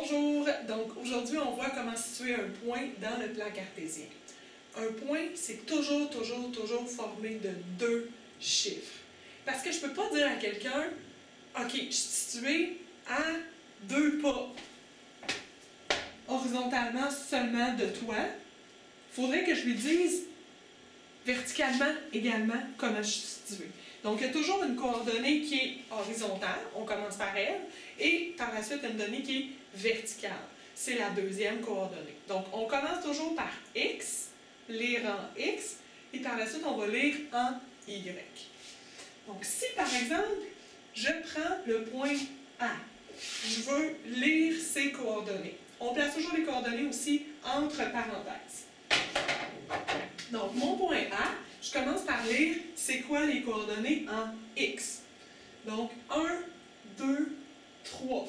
Bonjour, donc aujourd'hui on voit comment situer un point dans le plan cartésien. Un point, c'est toujours formé de deux chiffres. Parce que je ne peux pas dire à quelqu'un, OK, je suis situé à 2 pas horizontalement seulement de toi. Il faudrait que je lui dise verticalement également comment je suis situé. Donc, il y a toujours une coordonnée qui est horizontale, on commence par elle, et par la suite, une donnée qui est verticale. C'est la deuxième coordonnée. Donc, on commence toujours par X, lire en X, et par la suite, on va lire en Y. Donc, si par exemple, je prends le point A, je veux lire ses coordonnées. On place toujours les coordonnées aussi entre parenthèses. Donc, mon point A, je commence par lire c'est quoi les coordonnées en X. Donc, 1, 2, 3.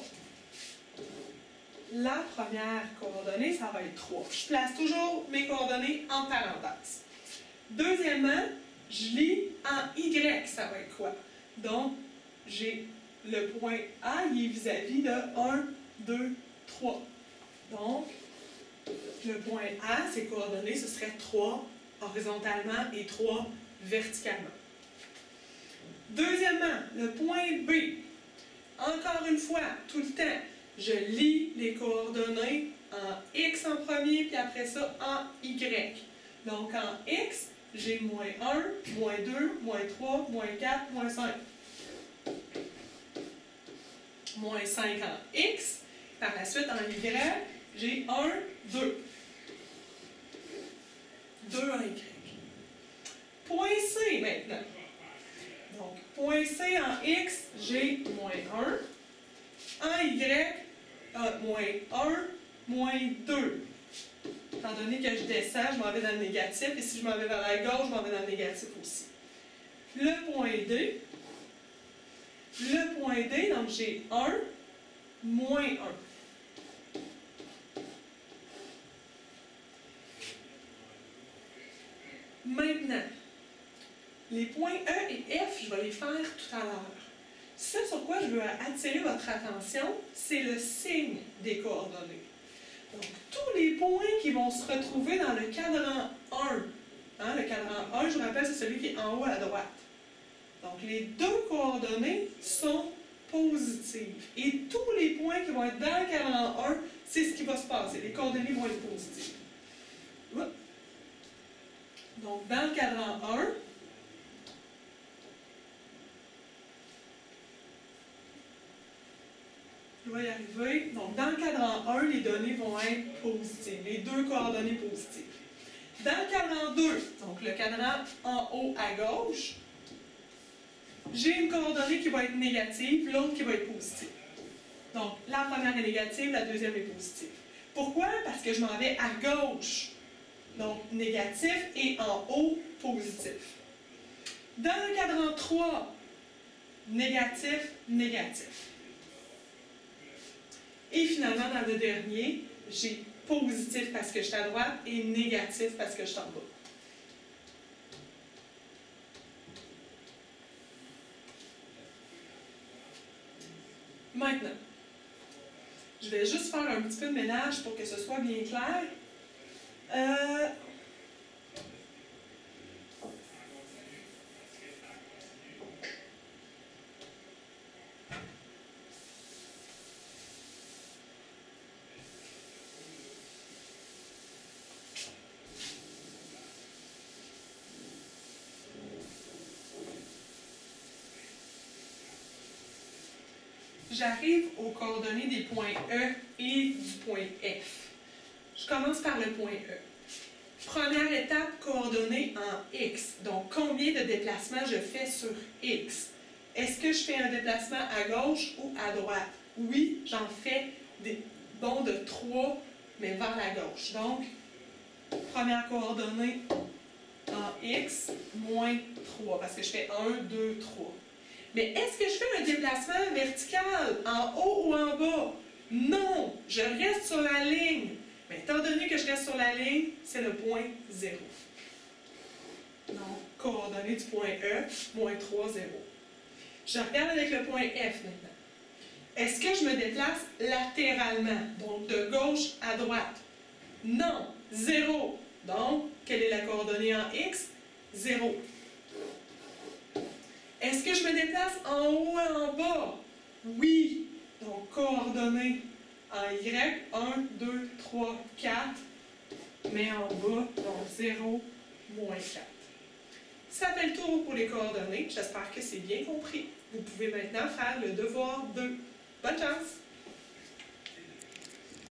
La première coordonnée, ça va être 3. Je place toujours mes coordonnées en parenthèses. Deuxièmement, je lis en Y, ça va être quoi? Donc, j'ai le point A, il est vis-à-vis de 1, 2, 3. Donc, le point A, ses coordonnées, ce serait 3 horizontalement et 3 verticalement. Deuxièmement, le point B. Encore une fois, tout le temps, je lis les coordonnées en X en premier, puis après ça en Y. Donc en X, j'ai moins 1, moins 2, moins 3, moins 4, moins 5. Moins 5 en X. Par la suite, en Y, j'ai 1, 2. 2 en Y. Point C maintenant. Donc, point C en X, j'ai moins 1. En Y, moins 1, moins 2. Étant donné que je descends, je m'en vais dans le négatif. Et si je m'en vais vers la gauche, je m'en vais dans le négatif aussi. Le point D. Le point D, donc j'ai 1, moins 1. Maintenant, les points E et F, je vais les faire tout à l'heure. Ce sur quoi je veux attirer votre attention, c'est le signe des coordonnées. Donc, tous les points qui vont se retrouver dans le cadran 1, le cadran 1, je vous rappelle, c'est celui qui est en haut à droite. Donc, les deux coordonnées sont positives. Et tous les points qui vont être dans le cadran 1, c'est ce qui va se passer. Les coordonnées vont être positives. Donc, dans le cadran 1, je vais y arriver. Donc, dans le cadran 1, les données vont être positives. Les deux coordonnées positives. Dans le cadran 2, donc le cadran en haut à gauche, j'ai une coordonnée qui va être négative, l'autre qui va être positive. Donc, la première est négative, la deuxième est positive. Pourquoi? Parce que je m'en vais à gauche. Donc, négatif et en haut, positif. Dans le cadran 3, négatif, négatif. Et finalement, dans le dernier, j'ai positif parce que je suis à droite et négatif parce que je suis en bas. Maintenant, je vais juste faire un petit peu de ménage pour que ce soit bien clair. J'arrive aux coordonnées des points E et du point F. Je commence par le point E. Première étape, coordonnées en X. Donc, combien de déplacements je fais sur X? Est-ce que je fais un déplacement à gauche ou à droite? Oui, j'en fais des bonds de 3, mais vers la gauche. Donc, première coordonnée en X, moins 3, parce que je fais 1, 2, 3. Mais est-ce que je fais un déplacement vertical en haut ou en bas? Non, je reste sur la ligne. Mais étant donné que je reste sur la ligne, c'est le point 0. Donc, coordonnée du point E, moins 3, 0. Je regarde avec le point F maintenant. Est-ce que je me déplace latéralement, donc de gauche à droite? Non, 0. Donc, quelle est la coordonnée en X? 0. Est-ce que je me déplace en haut et en bas? Oui. Donc, coordonnées en Y, 1, 2, 3, 4. Mais en bas, donc 0, moins 4. Ça fait le tour pour les coordonnées. J'espère que c'est bien compris. Vous pouvez maintenant faire le devoir 2. Bonne chance!